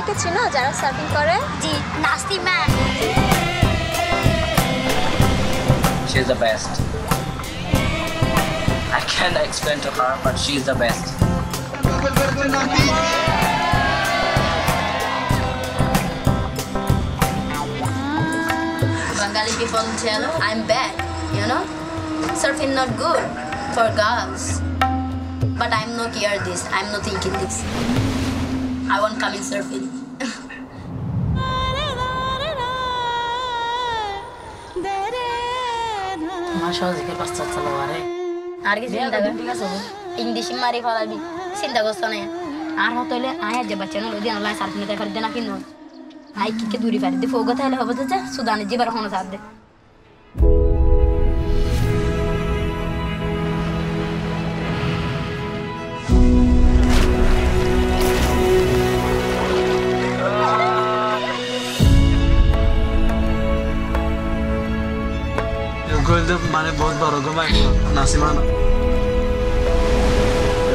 কাউকে চিনো যারা সার্ফিং করে? জি, নাস্তিমা। She is the best. I can't explain to her, but she is the best. Bengali people tell I'm bad, you know? Surfing not good for girls. But I'm not care this. I'm not thinking this. I want come in surfing. আর কি চিন্তা কর ঠিক আছে English মারি ফলাবি চিন্তা করছ না আর হতো হলে আয় যে বাচ্চা না দিন আল্লাহ সার্ফিং তে ফের দেনা কিনো আই কি দূরি ফের দে ফোগা তাহলে হবে তো সুদানে জিবার হনো সাথ দে মানে বহুত বড় গমাই নাসিমা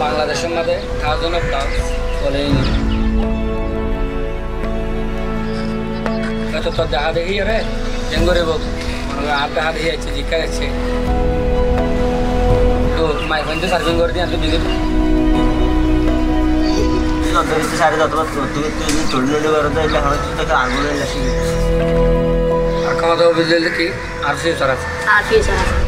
বাংলাদেশের মধ্যে 1000 of dogs বলেই না তো দেখা দেখি রে জঙ্গরে বল আর দেখা দেখি আছে জিকা আছে তো মাই ফ্রেন্ড সার্ভিং করে দিয়ে বিজি अंदर से सारे जात बात तू छोड़ने ले कर दे ले हम तो का आंगुल ले सी आखा तो बिजली की आरसी सरा आरसी सरा